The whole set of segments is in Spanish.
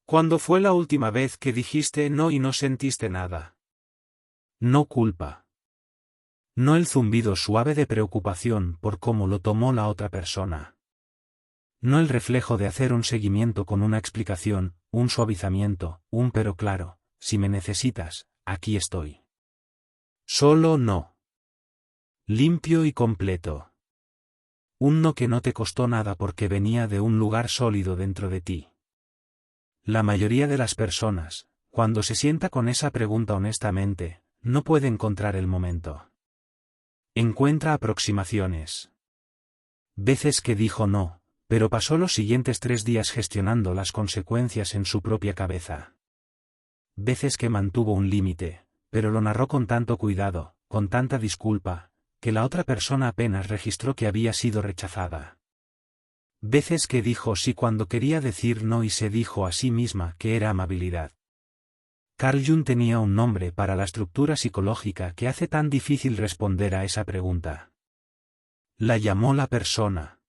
¿Cuándo fue la última vez que dijiste no y no sentiste nada? No culpa. No el zumbido suave de preocupación por cómo lo tomó la otra persona. No el reflejo de hacer un seguimiento con una explicación, un suavizamiento, un pero claro, si me necesitas, aquí estoy. Solo no. Limpio y completo. Un no que no te costó nada porque venía de un lugar sólido dentro de ti. La mayoría de las personas, cuando se sienta con esa pregunta honestamente, no puede encontrar el momento. Encuentra aproximaciones. Veces que dijo no, pero pasó los siguientes 3 días gestionando las consecuencias en su propia cabeza. Veces que mantuvo un límite, pero lo narró con tanto cuidado, con tanta disculpa, que la otra persona apenas registró que había sido rechazada. Veces que dijo sí cuando quería decir no y se dijo a sí misma que era amabilidad. Carl Jung tenía un nombre para la estructura psicológica que hace tan difícil responder a esa pregunta. La llamó la persona.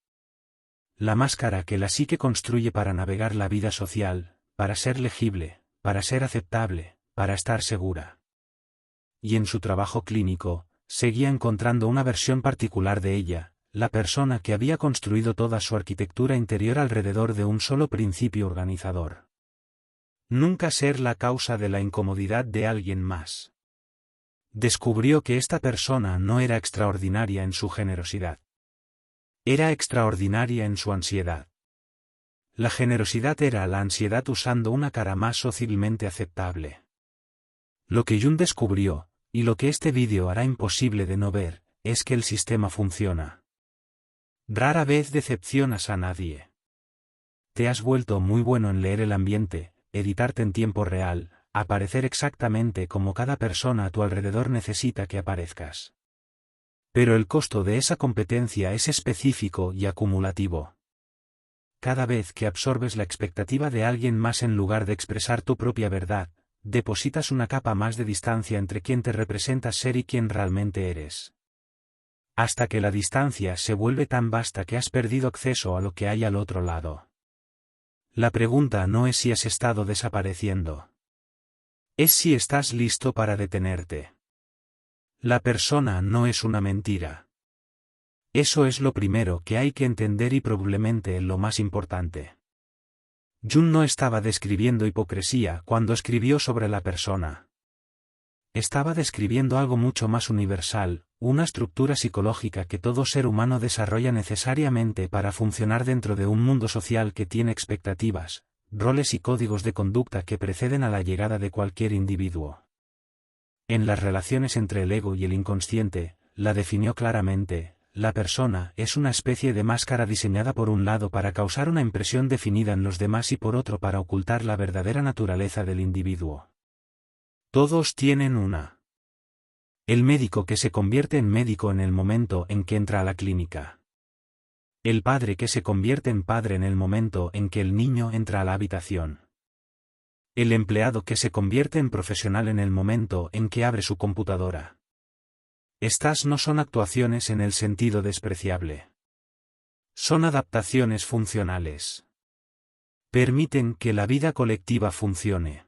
La máscara que la psique construye para navegar la vida social, para ser legible, para ser aceptable, para estar segura. Y en su trabajo clínico, seguía encontrando una versión particular de ella, la persona que había construido toda su arquitectura interior alrededor de un solo principio organizador. Nunca ser la causa de la incomodidad de alguien más. Descubrió que esta persona no era extraordinaria en su generosidad. Era extraordinaria en su ansiedad. La generosidad era la ansiedad usando una cara más socialmente aceptable. Lo que Jung descubrió, y lo que este vídeo hará imposible de no ver, es que el sistema funciona. Rara vez decepcionas a nadie. Te has vuelto muy bueno en leer el ambiente, editarte en tiempo real, aparecer exactamente como cada persona a tu alrededor necesita que aparezcas. Pero el costo de esa competencia es específico y acumulativo. Cada vez que absorbes la expectativa de alguien más en lugar de expresar tu propia verdad, depositas una capa más de distancia entre quien te representas ser y quien realmente eres. Hasta que la distancia se vuelve tan vasta que has perdido acceso a lo que hay al otro lado. La pregunta no es si has estado desapareciendo. Es si estás listo para detenerte. La persona no es una mentira. Eso es lo primero que hay que entender y probablemente lo más importante. Jung no estaba describiendo hipocresía cuando escribió sobre la persona. Estaba describiendo algo mucho más universal, una estructura psicológica que todo ser humano desarrolla necesariamente para funcionar dentro de un mundo social que tiene expectativas, roles y códigos de conducta que preceden a la llegada de cualquier individuo. En las relaciones entre el ego y el inconsciente, la definió claramente: la persona es una especie de máscara diseñada por un lado para causar una impresión definida en los demás y por otro para ocultar la verdadera naturaleza del individuo. Todos tienen una. El médico que se convierte en médico en el momento en que entra a la clínica. El padre que se convierte en padre en el momento en que el niño entra a la habitación. El empleado que se convierte en profesional en el momento en que abre su computadora. Estas no son actuaciones en el sentido despreciable. Son adaptaciones funcionales. Permiten que la vida colectiva funcione.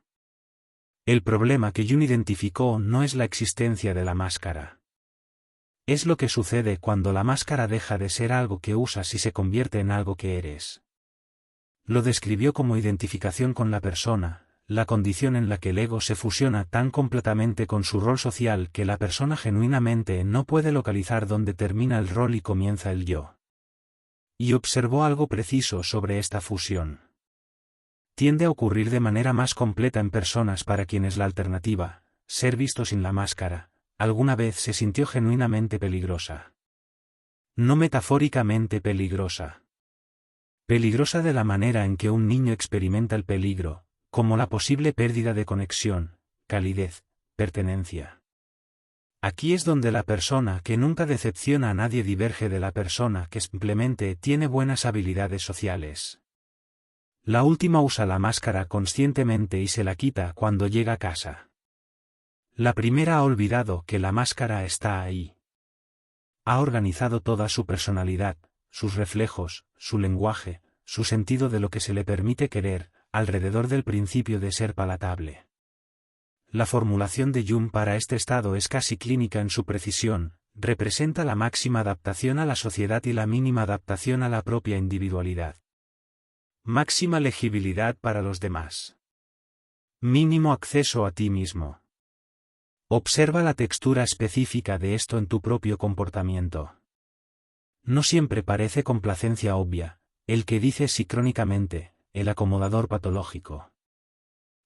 El problema que Jung identificó no es la existencia de la máscara. Es lo que sucede cuando la máscara deja de ser algo que usas y se convierte en algo que eres. Lo describió como identificación con la persona, la condición en la que el ego se fusiona tan completamente con su rol social que la persona genuinamente no puede localizar dónde termina el rol y comienza el yo. Y observó algo preciso sobre esta fusión. Tiende a ocurrir de manera más completa en personas para quienes la alternativa, ser visto sin la máscara, alguna vez se sintió genuinamente peligrosa. No metafóricamente peligrosa. Peligrosa de la manera en que un niño experimenta el peligro, como la posible pérdida de conexión, calidez, pertenencia. Aquí es donde la persona que nunca decepciona a nadie diverge de la persona que simplemente tiene buenas habilidades sociales. La última usa la máscara conscientemente y se la quita cuando llega a casa. La primera ha olvidado que la máscara está ahí. Ha organizado toda su personalidad, sus reflejos, su lenguaje, su sentido de lo que se le permite querer, alrededor del principio de ser palatable. La formulación de Jung para este estado es casi clínica en su precisión, representa la máxima adaptación a la sociedad y la mínima adaptación a la propia individualidad. Máxima legibilidad para los demás. Mínimo acceso a ti mismo. Observa la textura específica de esto en tu propio comportamiento. No siempre parece complacencia obvia, el que dice sí crónicamente, el acomodador patológico.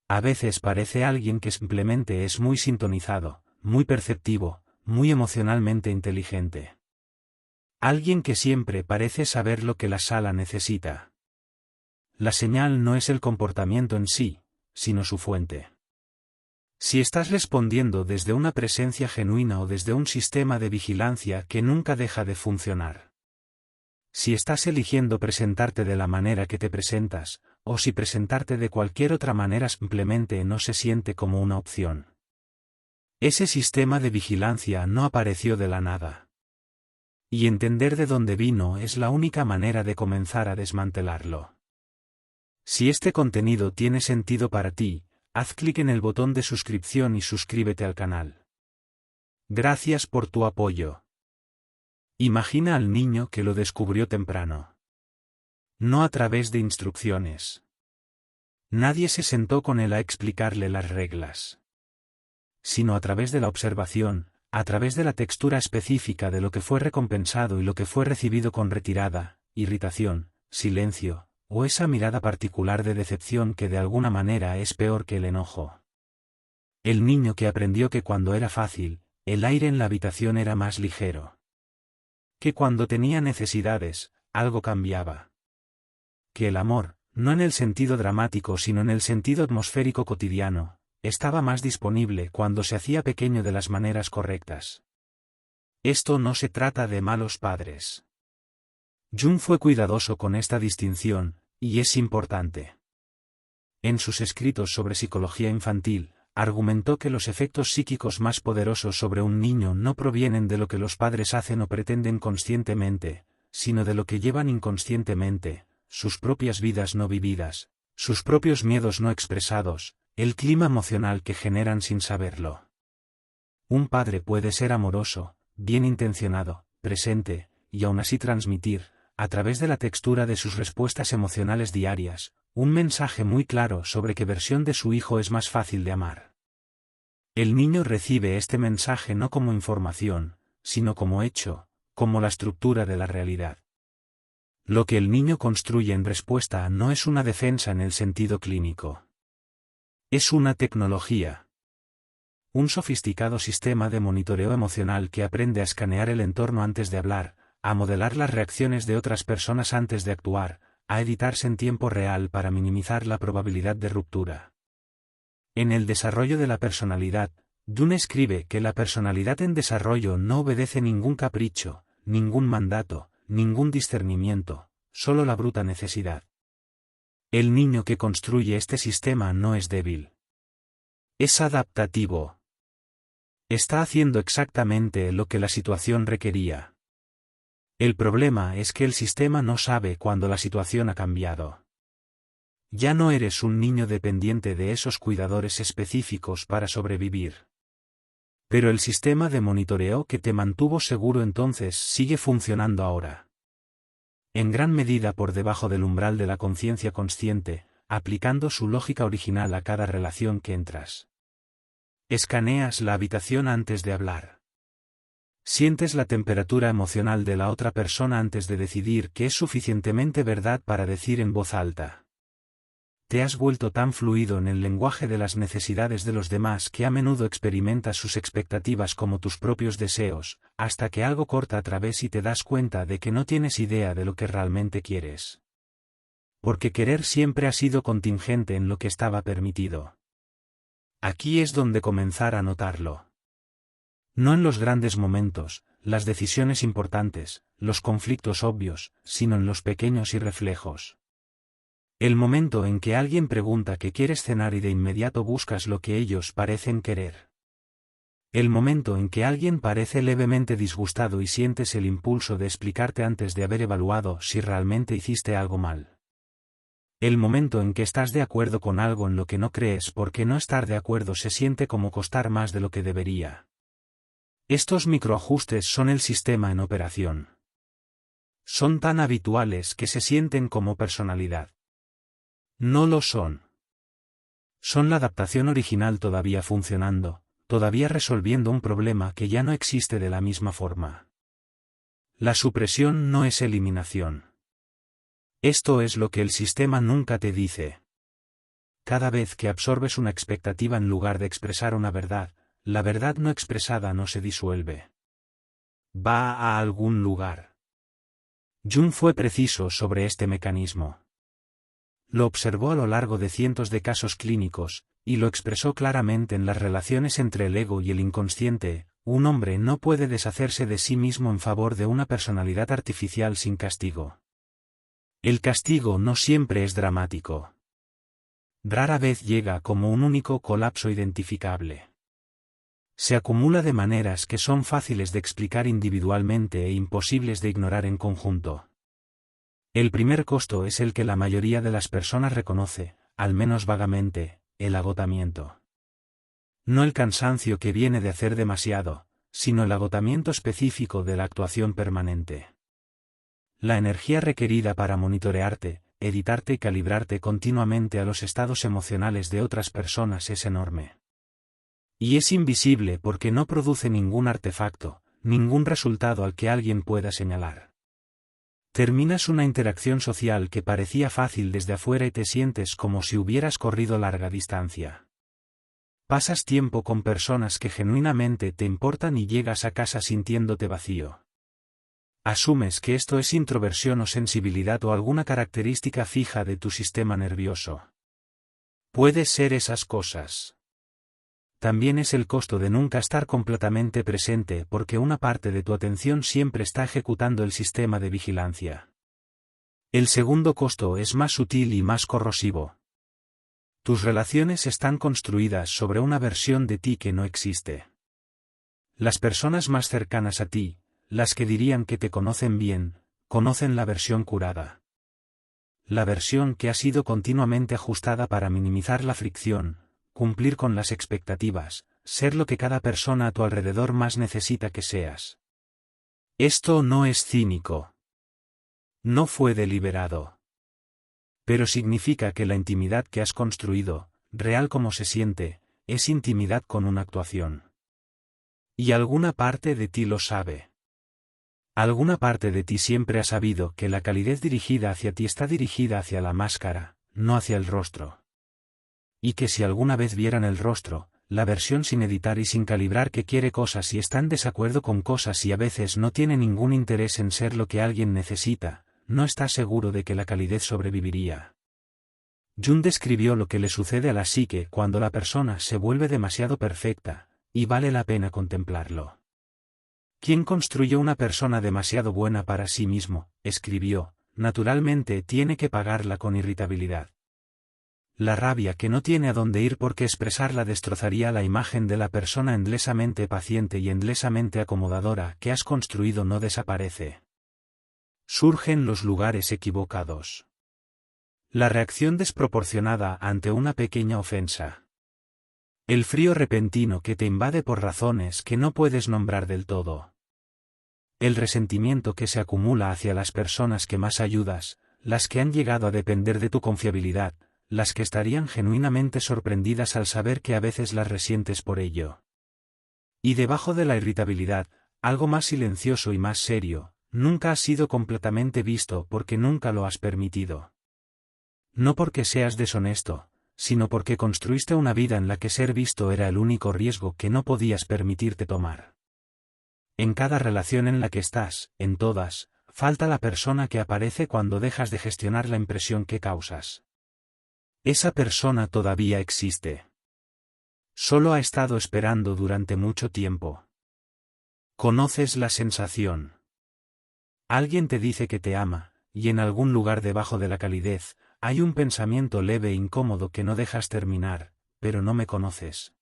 A veces parece alguien que simplemente es muy sintonizado, muy perceptivo, muy emocionalmente inteligente. Alguien que siempre parece saber lo que la sala necesita. La señal no es el comportamiento en sí, sino su fuente. Si estás respondiendo desde una presencia genuina o desde un sistema de vigilancia que nunca deja de funcionar. Si estás eligiendo presentarte de la manera que te presentas, o si presentarte de cualquier otra manera simplemente no se siente como una opción. Ese sistema de vigilancia no apareció de la nada. Y entender de dónde vino es la única manera de comenzar a desmantelarlo. Si este contenido tiene sentido para ti, haz clic en el botón de suscripción y suscríbete al canal. Gracias por tu apoyo. Imagina al niño que lo descubrió temprano. No a través de instrucciones. Nadie se sentó con él a explicarle las reglas. Sino a través de la observación, a través de la textura específica de lo que fue recompensado y lo que fue recibido con retirada, irritación, silencio, o esa mirada particular de decepción que de alguna manera es peor que el enojo. El niño que aprendió que cuando era fácil, el aire en la habitación era más ligero. Que cuando tenía necesidades, algo cambiaba. Que el amor, no en el sentido dramático sino en el sentido atmosférico cotidiano, estaba más disponible cuando se hacía pequeño de las maneras correctas. Esto no se trata de malos padres. Jung fue cuidadoso con esta distinción, y es importante. En sus escritos sobre psicología infantil, argumentó que los efectos psíquicos más poderosos sobre un niño no provienen de lo que los padres hacen o pretenden conscientemente, sino de lo que llevan inconscientemente, sus propias vidas no vividas, sus propios miedos no expresados, el clima emocional que generan sin saberlo. Un padre puede ser amoroso, bien intencionado, presente, y aún así transmitir, a través de la textura de sus respuestas emocionales diarias, un mensaje muy claro sobre qué versión de su hijo es más fácil de amar. El niño recibe este mensaje no como información, sino como hecho, como la estructura de la realidad. Lo que el niño construye en respuesta no es una defensa en el sentido clínico. Es una tecnología. Un sofisticado sistema de monitoreo emocional que aprende a escanear el entorno antes de hablar, a modelar las reacciones de otras personas antes de actuar, a editarse en tiempo real para minimizar la probabilidad de ruptura. En el desarrollo de la personalidad, Jung escribe que la personalidad en desarrollo no obedece ningún capricho, ningún mandato, ningún discernimiento, solo la bruta necesidad. El niño que construye este sistema no es débil. Es adaptativo. Está haciendo exactamente lo que la situación requería. El problema es que el sistema no sabe cuándo la situación ha cambiado. Ya no eres un niño dependiente de esos cuidadores específicos para sobrevivir. Pero el sistema de monitoreo que te mantuvo seguro entonces sigue funcionando ahora. En gran medida por debajo del umbral de la conciencia consciente, aplicando su lógica original a cada relación que entras. Escaneas la habitación antes de hablar. Sientes la temperatura emocional de la otra persona antes de decidir que es suficientemente verdad para decir en voz alta. Te has vuelto tan fluido en el lenguaje de las necesidades de los demás que a menudo experimentas sus expectativas como tus propios deseos, hasta que algo corta a través y te das cuenta de que no tienes idea de lo que realmente quieres. Porque querer siempre ha sido contingente en lo que estaba permitido. Aquí es donde comenzar a notarlo. No en los grandes momentos, las decisiones importantes, los conflictos obvios, sino en los pequeños y reflejos. El momento en que alguien pregunta qué quieres cenar y de inmediato buscas lo que ellos parecen querer. El momento en que alguien parece levemente disgustado y sientes el impulso de explicarte antes de haber evaluado si realmente hiciste algo mal. El momento en que estás de acuerdo con algo en lo que no crees, porque no estar de acuerdo se siente como costar más de lo que debería. Estos microajustes son el sistema en operación. Son tan habituales que se sienten como personalidad. No lo son. Son la adaptación original todavía funcionando, todavía resolviendo un problema que ya no existe de la misma forma. La supresión no es eliminación. Esto es lo que el sistema nunca te dice. Cada vez que absorbes una expectativa en lugar de expresar una verdad, la verdad no expresada no se disuelve. Va a algún lugar. Jung fue preciso sobre este mecanismo. Lo observó a lo largo de cientos de casos clínicos, y lo expresó claramente en las relaciones entre el ego y el inconsciente. Un hombre no puede deshacerse de sí mismo en favor de una personalidad artificial sin castigo. El castigo no siempre es dramático. Rara vez llega como un único colapso identificable. Se acumula de maneras que son fáciles de explicar individualmente e imposibles de ignorar en conjunto. El primer costo es el que la mayoría de las personas reconoce, al menos vagamente, el agotamiento. No el cansancio que viene de hacer demasiado, sino el agotamiento específico de la actuación permanente. La energía requerida para monitorearte, editarte y calibrarte continuamente a los estados emocionales de otras personas es enorme. Y es invisible porque no produce ningún artefacto, ningún resultado al que alguien pueda señalar. Terminas una interacción social que parecía fácil desde afuera y te sientes como si hubieras corrido larga distancia. Pasas tiempo con personas que genuinamente te importan y llegas a casa sintiéndote vacío. Asumes que esto es introversión o sensibilidad o alguna característica fija de tu sistema nervioso. Puede ser esas cosas. También es el costo de nunca estar completamente presente porque una parte de tu atención siempre está ejecutando el sistema de vigilancia. El segundo costo es más sutil y más corrosivo. Tus relaciones están construidas sobre una versión de ti que no existe. Las personas más cercanas a ti, las que dirían que te conocen bien, conocen la versión curada. La versión que ha sido continuamente ajustada para minimizar la fricción, cumplir con las expectativas, ser lo que cada persona a tu alrededor más necesita que seas. Esto no es cínico. No fue deliberado. Pero significa que la intimidad que has construido, real como se siente, es intimidad con una actuación. Y alguna parte de ti lo sabe. Alguna parte de ti siempre ha sabido que la calidez dirigida hacia ti está dirigida hacia la máscara, no hacia el rostro. Y que si alguna vez vieran el rostro, la versión sin editar y sin calibrar que quiere cosas y está en desacuerdo con cosas y a veces no tiene ningún interés en ser lo que alguien necesita, no está seguro de que la calidez sobreviviría. Jung describió lo que le sucede a la psique cuando la persona se vuelve demasiado perfecta, y vale la pena contemplarlo. ¿Quién construyó una persona demasiado buena para sí mismo?, escribió, naturalmente tiene que pagarla con irritabilidad. La rabia que no tiene a dónde ir porque expresarla destrozaría la imagen de la persona endlesamente paciente y endlesamente acomodadora que has construido no desaparece. Surge en los lugares equivocados. La reacción desproporcionada ante una pequeña ofensa. El frío repentino que te invade por razones que no puedes nombrar del todo. El resentimiento que se acumula hacia las personas que más ayudas, las que han llegado a depender de tu confiabilidad, las que estarían genuinamente sorprendidas al saber que a veces las resientes por ello. Y debajo de la irritabilidad, algo más silencioso y más serio, nunca has sido completamente visto porque nunca lo has permitido. No porque seas deshonesto, sino porque construiste una vida en la que ser visto era el único riesgo que no podías permitirte tomar. En cada relación en la que estás, en todas, falta la persona que aparece cuando dejas de gestionar la impresión que causas. Esa persona todavía existe. Solo ha estado esperando durante mucho tiempo. Conoces la sensación. Alguien te dice que te ama, y en algún lugar debajo de la calidez, hay un pensamiento leve e incómodo que no dejas terminar, pero no me conoces.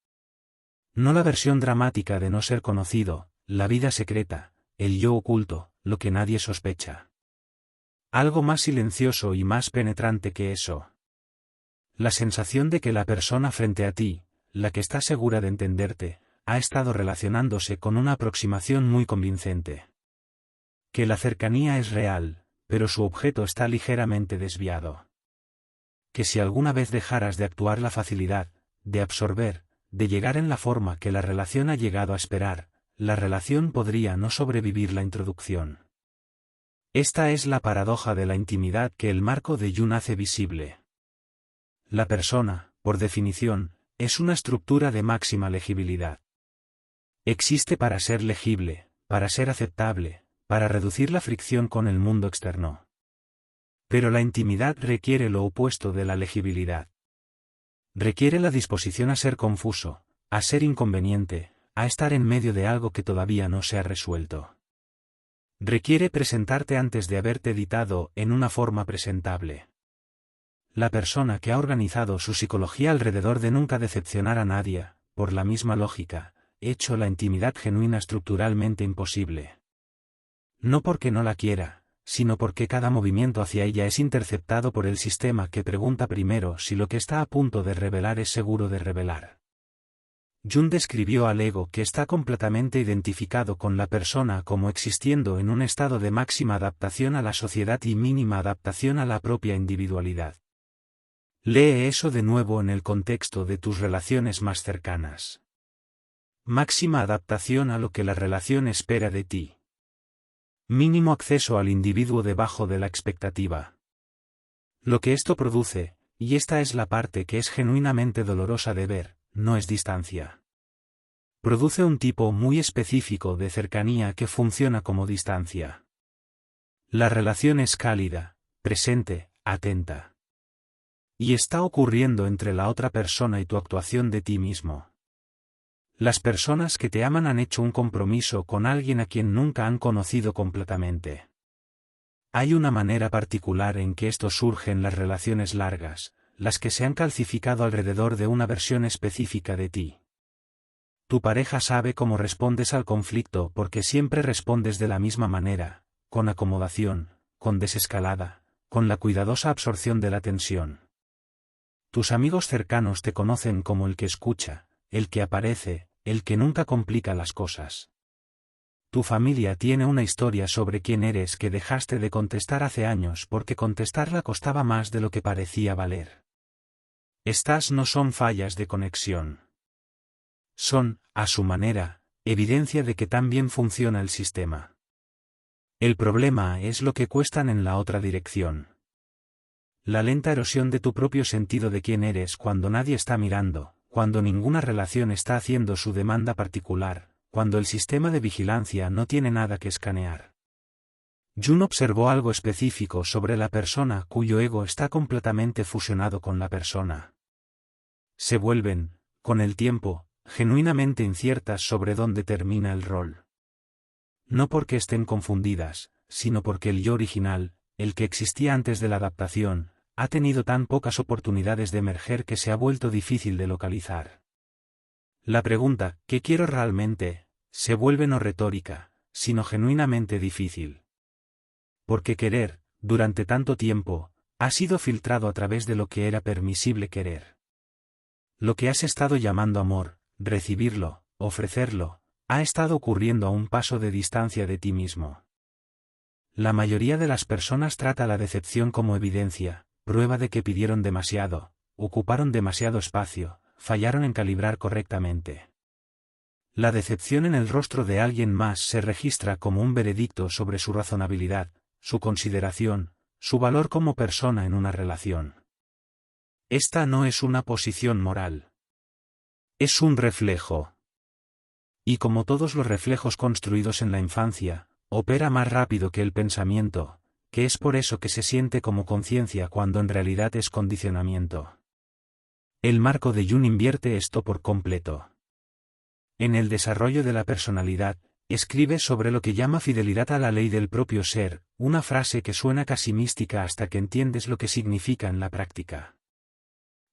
No la versión dramática de no ser conocido, la vida secreta, el yo oculto, lo que nadie sospecha. Algo más silencioso y más penetrante que eso. La sensación de que la persona frente a ti, la que está segura de entenderte, ha estado relacionándose con una aproximación muy convincente. Que la cercanía es real, pero su objeto está ligeramente desviado. Que si alguna vez dejaras de actuar la facilidad, de absorber, de llegar en la forma que la relación ha llegado a esperar, la relación podría no sobrevivir la introducción. Esta es la paradoja de la intimidad que el marco de Jung hace visible. La persona, por definición, es una estructura de máxima legibilidad. Existe para ser legible, para ser aceptable, para reducir la fricción con el mundo externo. Pero la intimidad requiere lo opuesto de la legibilidad. Requiere la disposición a ser confuso, a ser inconveniente, a estar en medio de algo que todavía no se ha resuelto. Requiere presentarte antes de haberte editado en una forma presentable. La persona que ha organizado su psicología alrededor de nunca decepcionar a nadie, por la misma lógica, hecho la intimidad genuina estructuralmente imposible. No porque no la quiera, sino porque cada movimiento hacia ella es interceptado por el sistema que pregunta primero si lo que está a punto de revelar es seguro de revelar. Jung describió al ego que está completamente identificado con la persona como existiendo en un estado de máxima adaptación a la sociedad y mínima adaptación a la propia individualidad. Lee eso de nuevo en el contexto de tus relaciones más cercanas. Máxima adaptación a lo que la relación espera de ti. Mínimo acceso al individuo debajo de la expectativa. Lo que esto produce, y esta es la parte que es genuinamente dolorosa de ver, no es distancia. Produce un tipo muy específico de cercanía que funciona como distancia. La relación es cálida, presente, atenta. Y está ocurriendo entre la otra persona y tu actuación de ti mismo. Las personas que te aman han hecho un compromiso con alguien a quien nunca han conocido completamente. Hay una manera particular en que esto surge en las relaciones largas, las que se han calcificado alrededor de una versión específica de ti. Tu pareja sabe cómo respondes al conflicto porque siempre respondes de la misma manera, con acomodación, con desescalada, con la cuidadosa absorción de la tensión. Tus amigos cercanos te conocen como el que escucha, el que aparece, el que nunca complica las cosas. Tu familia tiene una historia sobre quién eres que dejaste de contestar hace años porque contestarla costaba más de lo que parecía valer. Estas no son fallas de conexión. Son, a su manera, evidencia de que tan bien funciona el sistema. El problema es lo que cuestan en la otra dirección. La lenta erosión de tu propio sentido de quién eres cuando nadie está mirando, cuando ninguna relación está haciendo su demanda particular, cuando el sistema de vigilancia no tiene nada que escanear. Jung observó algo específico sobre la persona cuyo ego está completamente fusionado con la persona. Se vuelven, con el tiempo, genuinamente inciertas sobre dónde termina el rol. No porque estén confundidas, sino porque el yo original, el que existía antes de la adaptación, ha tenido tan pocas oportunidades de emerger que se ha vuelto difícil de localizar. La pregunta, ¿qué quiero realmente?, se vuelve no retórica, sino genuinamente difícil. Porque querer, durante tanto tiempo, ha sido filtrado a través de lo que era permisible querer. Lo que has estado llamando amor, recibirlo, ofrecerlo, ha estado ocurriendo a un paso de distancia de ti mismo. La mayoría de las personas trata la decepción como evidencia, prueba de que pidieron demasiado, ocuparon demasiado espacio, fallaron en calibrar correctamente. La decepción en el rostro de alguien más se registra como un veredicto sobre su razonabilidad, su consideración, su valor como persona en una relación. Esta no es una posición moral. Es un reflejo. Y como todos los reflejos construidos en la infancia, opera más rápido que el pensamiento, que es por eso que se siente como conciencia cuando en realidad es condicionamiento. El marco de Jung invierte esto por completo. En el desarrollo de la personalidad, escribe sobre lo que llama fidelidad a la ley del propio ser, una frase que suena casi mística hasta que entiendes lo que significa en la práctica.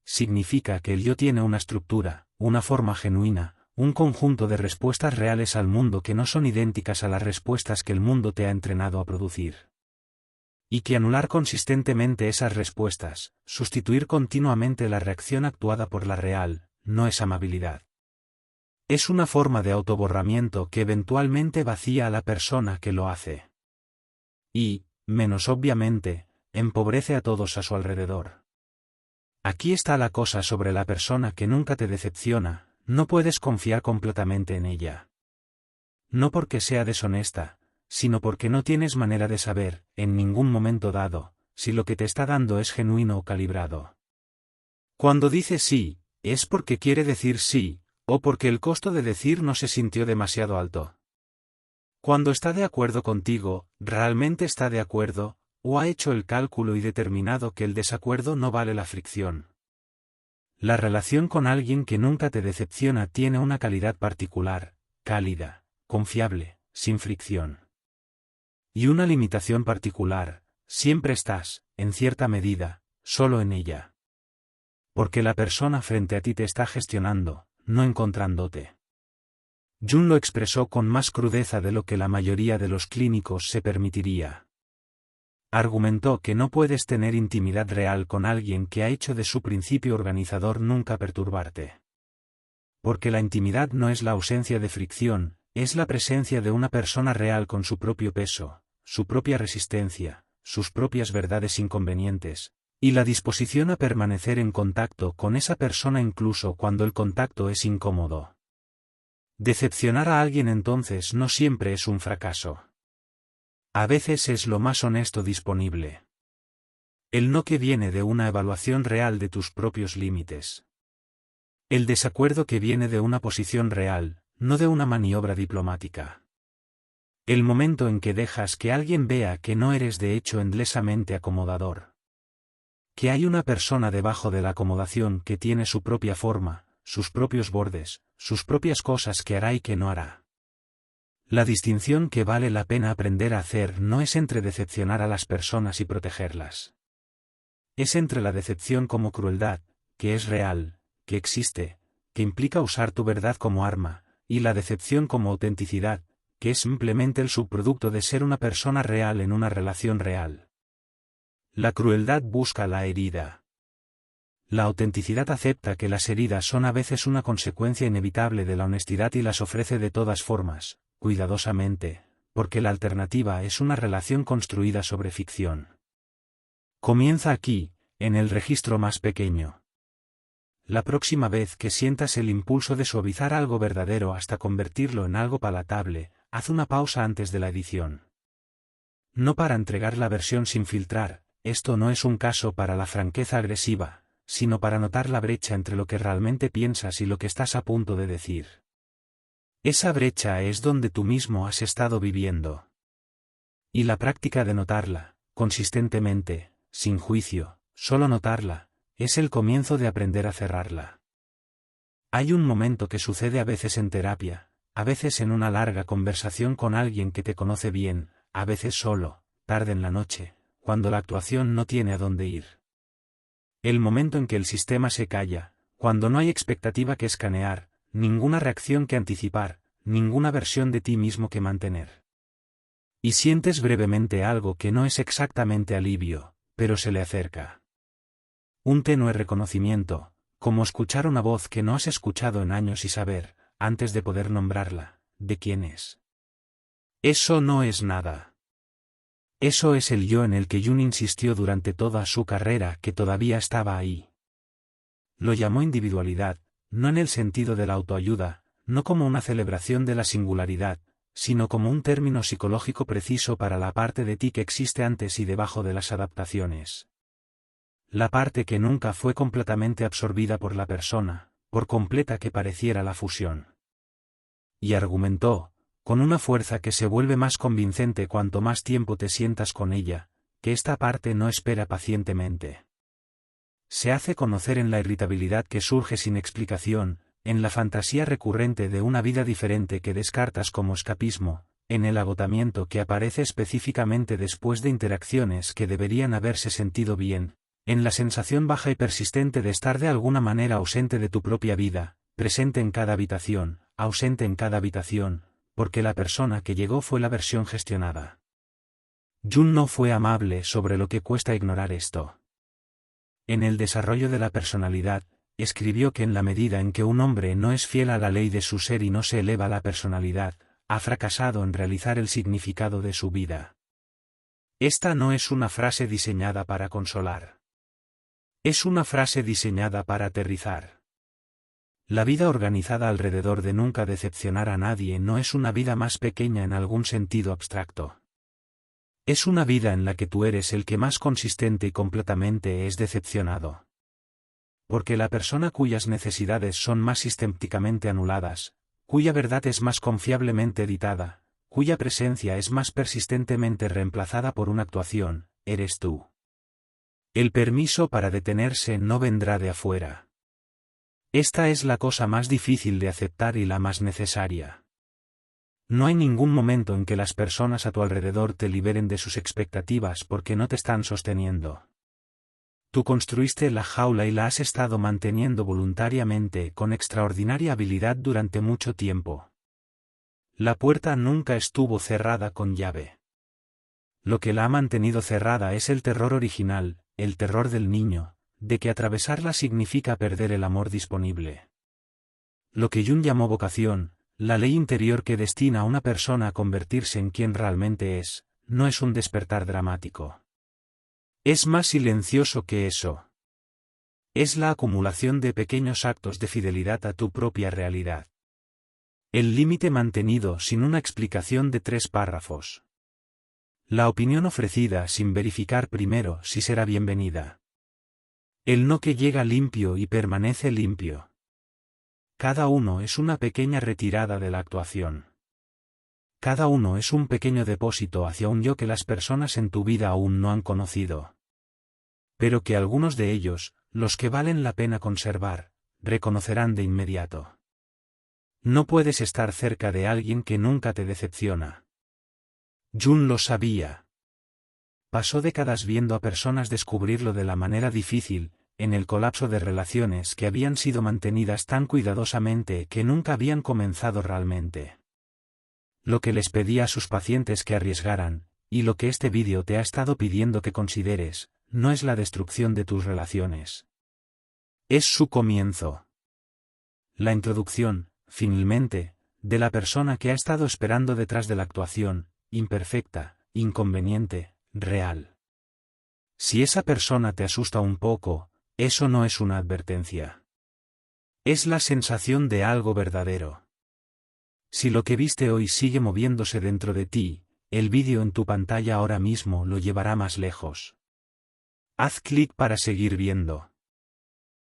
Significa que el yo tiene una estructura, una forma genuina, un conjunto de respuestas reales al mundo que no son idénticas a las respuestas que el mundo te ha entrenado a producir. Y que anular consistentemente esas respuestas, sustituir continuamente la reacción actuada por la real, no es amabilidad. Es una forma de autoborramiento que eventualmente vacía a la persona que lo hace. Y, menos obviamente, empobrece a todos a su alrededor. Aquí está la cosa sobre la persona que nunca te decepciona, no puedes confiar completamente en ella. No porque sea deshonesta, sino porque no tienes manera de saber, en ningún momento dado, si lo que te está dando es genuino o calibrado. Cuando dice sí, es porque quiere decir sí, o porque el costo de decir no se sintió demasiado alto. Cuando está de acuerdo contigo, realmente está de acuerdo, o ha hecho el cálculo y determinado que el desacuerdo no vale la fricción. La relación con alguien que nunca te decepciona tiene una calidad particular, cálida, confiable, sin fricción. Y una limitación particular, siempre estás, en cierta medida, solo en ella. Porque la persona frente a ti te está gestionando, no encontrándote. Jung lo expresó con más crudeza de lo que la mayoría de los clínicos se permitiría. Argumentó que no puedes tener intimidad real con alguien que ha hecho de su principio organizador nunca perturbarte. Porque la intimidad no es la ausencia de fricción, es la presencia de una persona real con su propio peso, su propia resistencia, sus propias verdades inconvenientes, y la disposición a permanecer en contacto con esa persona incluso cuando el contacto es incómodo. Decepcionar a alguien entonces no siempre es un fracaso. A veces es lo más honesto disponible. El no que viene de una evaluación real de tus propios límites. El desacuerdo que viene de una posición real, no de una maniobra diplomática. El momento en que dejas que alguien vea que no eres de hecho endlesamente acomodador. Que hay una persona debajo de la acomodación que tiene su propia forma, sus propios bordes, sus propias cosas que hará y que no hará. La distinción que vale la pena aprender a hacer no es entre decepcionar a las personas y protegerlas. Es entre la decepción como crueldad, que es real, que existe, que implica usar tu verdad como arma, y la decepción como autenticidad, que es simplemente el subproducto de ser una persona real en una relación real. La crueldad busca la herida. La autenticidad acepta que las heridas son a veces una consecuencia inevitable de la honestidad y las ofrece de todas formas, cuidadosamente, porque la alternativa es una relación construida sobre ficción. Comienza aquí, en el registro más pequeño. La próxima vez que sientas el impulso de suavizar algo verdadero hasta convertirlo en algo palatable, haz una pausa antes de la edición. No para entregar la versión sin filtrar, esto no es un caso para la franqueza agresiva, sino para notar la brecha entre lo que realmente piensas y lo que estás a punto de decir. Esa brecha es donde tú mismo has estado viviendo. Y la práctica de notarla, consistentemente, sin juicio, solo notarla, es el comienzo de aprender a cerrarla. Hay un momento que sucede a veces en terapia, a veces en una larga conversación con alguien que te conoce bien, a veces solo, tarde en la noche, cuando la actuación no tiene a dónde ir. El momento en que el sistema se calla, cuando no hay expectativa que escanear, ninguna reacción que anticipar, ninguna versión de ti mismo que mantener. Y sientes brevemente algo que no es exactamente alivio, pero se le acerca. Un tenue reconocimiento, como escuchar una voz que no has escuchado en años y saber, antes de poder nombrarla, de quién es. Eso no es nada. Eso es el yo en el que Jung insistió durante toda su carrera que todavía estaba ahí. Lo llamó individualidad, no en el sentido de la autoayuda, no como una celebración de la singularidad, sino como un término psicológico preciso para la parte de ti que existe antes y debajo de las adaptaciones. La parte que nunca fue completamente absorbida por la persona, por completa que pareciera la fusión. Y argumentó, con una fuerza que se vuelve más convincente cuanto más tiempo te sientas con ella, que esta parte no espera pacientemente. Se hace conocer en la irritabilidad que surge sin explicación, en la fantasía recurrente de una vida diferente que descartas como escapismo, en el agotamiento que aparece específicamente después de interacciones que deberían haberse sentido bien, en la sensación baja y persistente de estar de alguna manera ausente de tu propia vida, presente en cada habitación, ausente en cada habitación, porque la persona que llegó fue la versión gestionada. Jung no fue amable sobre lo que cuesta ignorar esto. En el desarrollo de la personalidad, escribió que en la medida en que un hombre no es fiel a la ley de su ser y no se eleva a la personalidad, ha fracasado en realizar el significado de su vida. Esta no es una frase diseñada para consolar. Es una frase diseñada para aterrizar. La vida organizada alrededor de nunca decepcionar a nadie no es una vida más pequeña en algún sentido abstracto. Es una vida en la que tú eres el que más consistente y completamente es decepcionado. Porque la persona cuyas necesidades son más sistemáticamente anuladas, cuya verdad es más confiablemente editada, cuya presencia es más persistentemente reemplazada por una actuación, eres tú. El permiso para detenerse no vendrá de afuera. Esta es la cosa más difícil de aceptar y la más necesaria. No hay ningún momento en que las personas a tu alrededor te liberen de sus expectativas porque no te están sosteniendo. Tú construiste la jaula y la has estado manteniendo voluntariamente con extraordinaria habilidad durante mucho tiempo. La puerta nunca estuvo cerrada con llave. Lo que la ha mantenido cerrada es el terror original, el terror del niño, de que atravesarla significa perder el amor disponible. Lo que Jung llamó vocación, la ley interior que destina a una persona a convertirse en quien realmente es, no es un despertar dramático. Es más silencioso que eso. Es la acumulación de pequeños actos de fidelidad a tu propia realidad. El límite mantenido sin una explicación de 3 párrafos. La opinión ofrecida sin verificar primero si será bienvenida. El no que llega limpio y permanece limpio. Cada uno es una pequeña retirada de la actuación. Cada uno es un pequeño depósito hacia un yo que las personas en tu vida aún no han conocido. Pero que algunos de ellos, los que valen la pena conservar, reconocerán de inmediato. No puedes estar cerca de alguien que nunca te decepciona. Jung lo sabía. Pasó décadas viendo a personas descubrirlo de la manera difícil, en el colapso de relaciones que habían sido mantenidas tan cuidadosamente que nunca habían comenzado realmente. Lo que les pedía a sus pacientes que arriesgaran, y lo que este vídeo te ha estado pidiendo que consideres, no es la destrucción de tus relaciones. Es su comienzo. La introducción, finalmente, de la persona que ha estado esperando detrás de la actuación, imperfecta, inconveniente, real. Si esa persona te asusta un poco, eso no es una advertencia. Es la sensación de algo verdadero. Si lo que viste hoy sigue moviéndose dentro de ti, el vídeo en tu pantalla ahora mismo lo llevará más lejos. Haz clic para seguir viendo.